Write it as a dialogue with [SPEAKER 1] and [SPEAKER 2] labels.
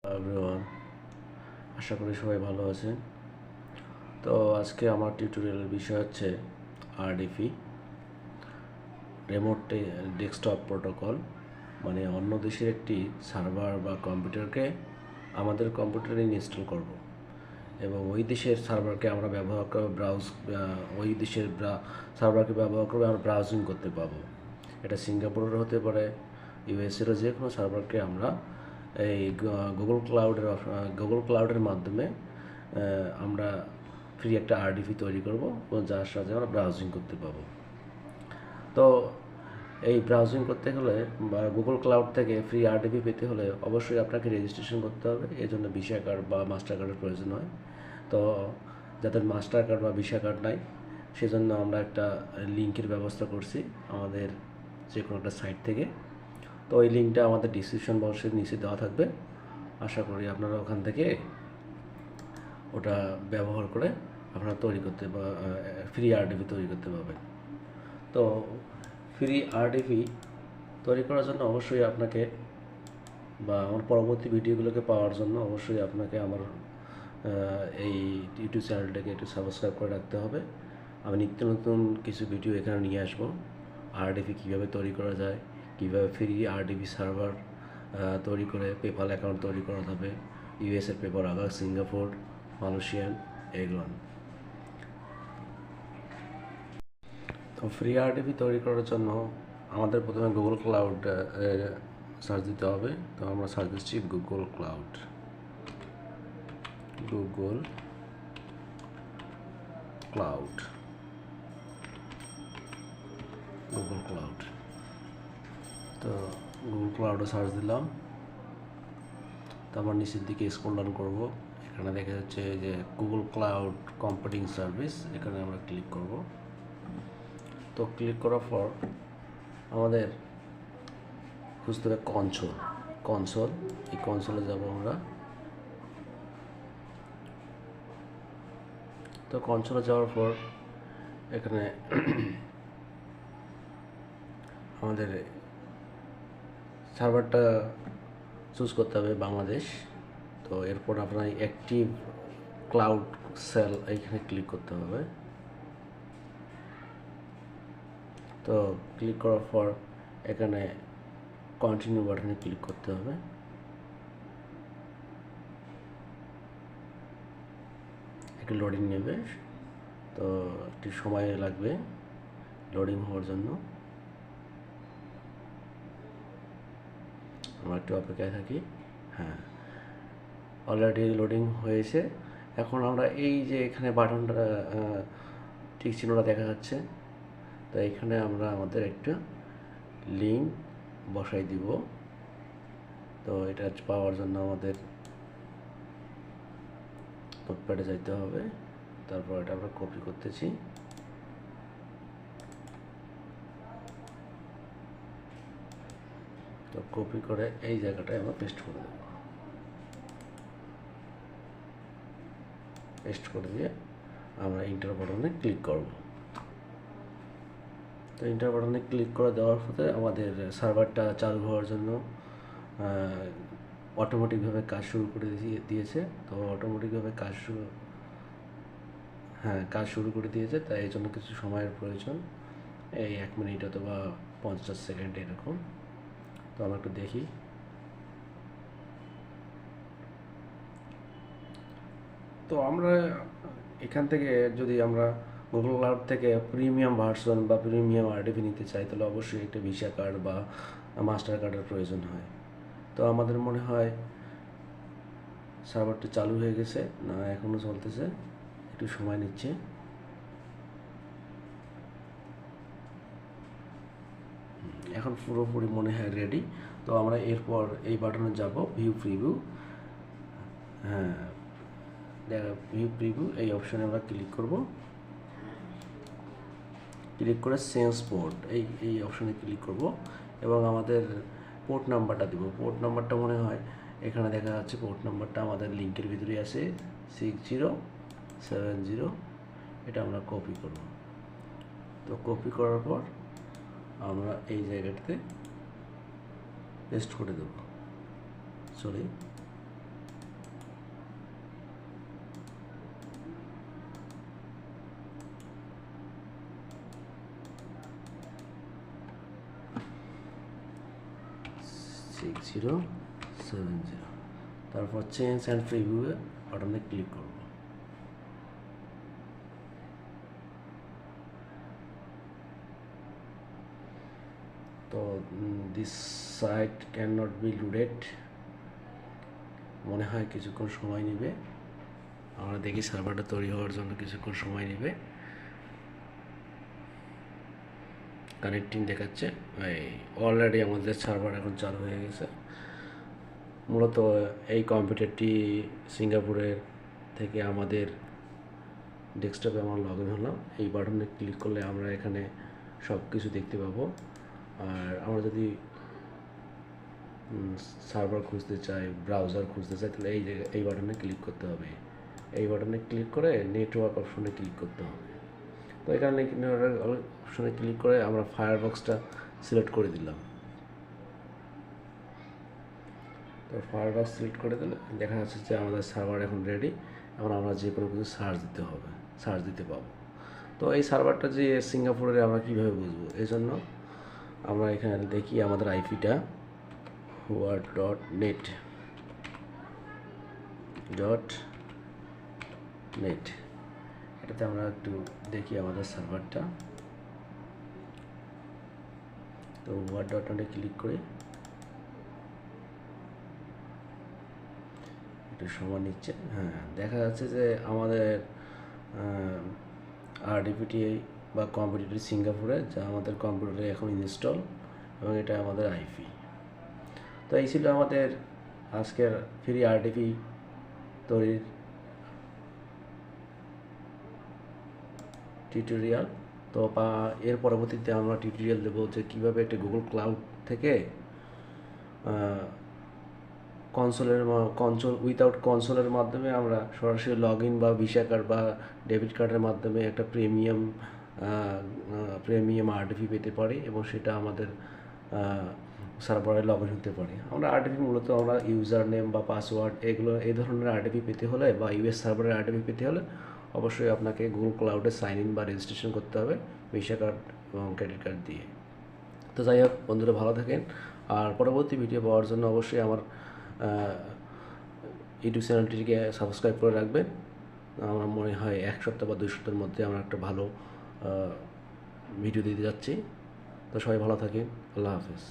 [SPEAKER 1] Everyone, আশা করি সবাই ভালো আছেন। তো আজকে আমার টিউটোরিয়ালের বিষয় হচ্ছে আরডিপি, রিমোট ডেস্কটপ প্রোটোকল। মানে অন্য দেশের একটি সার্ভার বা কম্পিউটারকে আমাদের কম্পিউটারে ইনস্টল করব এবং ওই দেশের সার্ভারকে আমরা ব্যবহার করে ওই দেশের সার্ভারকে ব্যবহার করে আমরা ব্রাউজিং করতে পাবো। এটা সিঙ্গাপুরের হতে পারে, ইউএসএরও যে কোনো সার্ভারকে আমরা এই গুগল ক্লাউডের মাধ্যমে আমরা ফ্রি একটা আরডিপি তৈরি করব এবং যার সাথে আমরা ব্রাউজিং করতে পাবো। তো এই ব্রাউজিং করতে হলে বা গুগল ক্লাউড থেকে ফ্রি আরডিপি পেতে হলে অবশ্যই আপনাকে রেজিস্ট্রেশন করতে হবে। এই জন্য ভিসা কার্ড বা মাস্টার কার্ডের প্রয়োজন হয়। তো যাদের মাস্টার কার্ড বা ভিসা কার্ড নাই, সেজন্য আমরা একটা লিঙ্কের ব্যবস্থা করছি আমাদের যে কোনো একটা সাইট থেকে। তো ওই লিঙ্কটা আমাদের ডিসক্রিপশন বক্সের নিচে দেওয়া থাকবে। আশা করি আপনারা ওখান থেকে ওটা ব্যবহার করে আপনারা ফ্রি আরডিপি তৈরি করতে পারবেন। তো ফ্রি আরডিপি তৈরি করার জন্য অবশ্যই আপনাকে বা আমার পরবর্তী ভিডিওগুলোকে পাওয়ার জন্য অবশ্যই আপনাকে আমার এই ইউটিউব চ্যানেলটাকে একটু সাবস্ক্রাইব করে রাখতে হবে। আমি নিত্য নতুন কিছু ভিডিও এখানে নিয়ে আসবো। আরডিপি কীভাবে তৈরি করা যায়, কীভাবে ফ্রি আরডিপি সার্ভার তৈরি করে পেপাল অ্যাকাউন্ট তৈরি করা যাবে, ইউএসের পেপার আগার, সিঙ্গাপুর, মালয়েশিয়ান, এগুলো। তো ফ্রি আরডিপি তৈরি করার জন্য আমাদের প্রথমে গুগল ক্লাউড সার্চ দিতে হবে। তো আমরা সার্চ দিচ্ছি Google cloud. Google cloud Google cloud তো গুগল ক্লাউডে সার্চ দিলাম। তো আমার নিচের দিকে স্ক্রল ডাউন করব। এখানে দেখা যাচ্ছে যে গুগল ক্লাউড কম্পিউটিং সার্ভিস, এখানে আমরা ক্লিক করব। তো ক্লিক করার পর আমাদের খুঁজতে হবে কনসোল। এই কনসোলে যাব আমরা। তো কনসোলে যাওয়ার পর এখানে আমাদের সার্ভারটা চুজ করতে হবে বাংলাদেশ। তো এরপর আপনার অ্যাক্টিভ ক্লাউড সেল এইখানে ক্লিক করতে হবে। তো ক্লিক করার পর এখানে কন্টিনিউ বাটনে ক্লিক করতে হবে। একটু লোডিং নেবে, তো একটু সময় লাগবে লোডিং হওয়ার জন্য। আমরা একটু অপেক্ষায় থাকি। হ্যাঁ, অলরেডি লোডিং হয়েছে। এখন আমরা এই যে এখানে বাটনটা ঠিক চিহ্নটা দেখা যাচ্ছে, তো এখানে আমরা আমাদের একটা লিঙ্ক বসাই দিব। তো এটা পাওয়ার জন্য আমাদের নোটপ্যাডে যাইতে হবে। তারপর এটা আমরা কপি করতেছি। তো কপি করে এই জায়গাটায় আমরা পেস্ট করে দেব। পেস্ট করে দিয়ে আমরা ইন্টার বাটনে ক্লিক করব। তো ইন্টার বাটনে ক্লিক করে দেওয়ার পরে আমাদের সার্ভারটা চালু হওয়ার জন্য অটোমেটিকভাবে কাজ শুরু করে দিয়েছে। তো অটোমেটিকভাবে কাজ শুরু করে দিয়েছে। তাই এই জন্য কিছু সময়ের প্রয়োজন, এই 1 মিনিট অথবা 50 সেকেন্ড এরকম। তো আমরা একটু দেখি। তো আমরা এখান থেকে যদি আমরা গুগল ক্লাউড থেকে প্রিমিয়াম ভার্সন বা প্রিমিয়াম আরডিপি নিতে চাই, তাহলে অবশ্যই একটা ভিসা কার্ড বা মাস্টার কার্ডের প্রয়োজন হয়। তো আমাদের মনে হয় সার্ভারটি চালু হয়ে গেছে, না এখনও চলতেছে, একটু সময় নিচ্ছে। এখন পুরোপুরি মনে হয় রেডি। তো আমরা এরপর এই বাটনে যাব, ভিউ প্রিভিউ। হ্যাঁ, ভিউ প্রিভিউ এই অপশানে আমরা ক্লিক করব। ক্লিক করে চেঞ্জ পোর্ট এই অপশানে ক্লিক করব এবং আমাদের পোর্ট নাম্বারটা দেব। পোর্ট নাম্বারটা মনে হয় এখানে দেখা যাচ্ছে, পোর্ট নাম্বারটা আমাদের লিঙ্কের ভিতরে আছে 6070। এটা আমরা কপি করব। তো কপি করার পর আমরা এই জায়গাটাতে পেস্ট করে দেব। 6070, তারপর চেঞ্জ অ্যান্ড প্রিভিউ বাটনে ক্লিক করব। তো this site can not be loaded, মনে হয় কিছুক্ষণ সময় নেবে। আমরা দেখি সার্ভারটা তৈরি হওয়ার জন্য কিছুক্ষণ সময় নেবে। কানেক্টিং দেখাচ্ছে, অলরেডি আমাদের সার্ভার এখন চালু হয়ে গেছে। মূলত এই কম্পিউটারটি সিঙ্গাপুরের থেকে আমাদের ডেস্কটপে আমরা লগ ইন হলাম। এই বাটনে ক্লিক করলে আমরা এখানে সব কিছু দেখতে পাবো। আর আমরা যদি সার্ভার খুঁজতে চাই, ব্রাউজার খুঁজতে চাই, তাহলে এই বাটনে ক্লিক করতে হবে। এই বাটনে ক্লিক করে নেটওয়ার্ক অপশনে ক্লিক করতে হবে। তো এখানে নেটওয়ার্ক অপশনে ক্লিক করে আমরা ফায়ারবক্সটা সিলেক্ট করে দিলাম। তো ফায়ারবক্স সিলেক্ট করে দিলে দেখা যাচ্ছে যে আমাদের সার্ভার এখন রেডি। এখন আমরা যে কোনো কিছু সার্চ দিতে পাবো। তো এই সার্ভারটা যে সিঙ্গাপুরে আমরা কীভাবে বুঝবো, এই জন্য আমরা এখানে দেখি আমাদের আইপিটা word.net, এটাতে আমরা একটু দেখি আমাদের সার্ভারটা। তো word.net ক্লিক করি, একটু সময় নিচ্ছে। হ্যাঁ, দেখা যাচ্ছে যে আমাদের RDPটি বা কম্পিউটারটি সিঙ্গাপুরে, যা আমাদের কম্পিউটারে এখন ইনস্টল, এবং এটা আমাদের আইপি। তো এই ছিল আমাদের আজকের ফ্রি RDP তৈরির টিউটোরিয়াল। তো এর পরবর্তীতে আমরা টিউটোরিয়াল দেবো যে কীভাবে একটা গুগল ক্লাউড থেকে কনসোল উইথাউট কনসোলের মাধ্যমে আমরা সরাসরি লগ ইন বা ভিসা কার্ড বা ডেবিট কার্ডের মাধ্যমে একটা প্রিমিয়াম RDP পেতে পারি, এবং সেটা আমাদের সার্ভারে লগ ইন হতে পারে। আমরা RDP মূলত আমরা ইউজার নেম বা পাসওয়ার্ড এই ধরনের RDP পেতে হলে বা US সার্ভারের RDP পেতে হলে অবশ্যই আপনাকে গুগল ক্লাউডে সাইন ইন বা রেজিস্ট্রেশন করতে হবে ভিসা কার্ড এবং ক্রেডিট কার্ড দিয়ে। তো যাই হোক বন্ধুরা, ভালো থাকেন। আর পরবর্তী ভিডিও পাওয়ার জন্য অবশ্যই আমার ইউটিউব চ্যানেলটিকে সাবস্ক্রাইব করে রাখবেন। আমার মনে হয় 1 সপ্তাহ বা 2 সপ্তাহের মধ্যে আমরা একটা ভালো ভিডিও দিতে যাচ্ছি। তো সবাই ভালো থাকেন, আল্লাহ হাফেজ।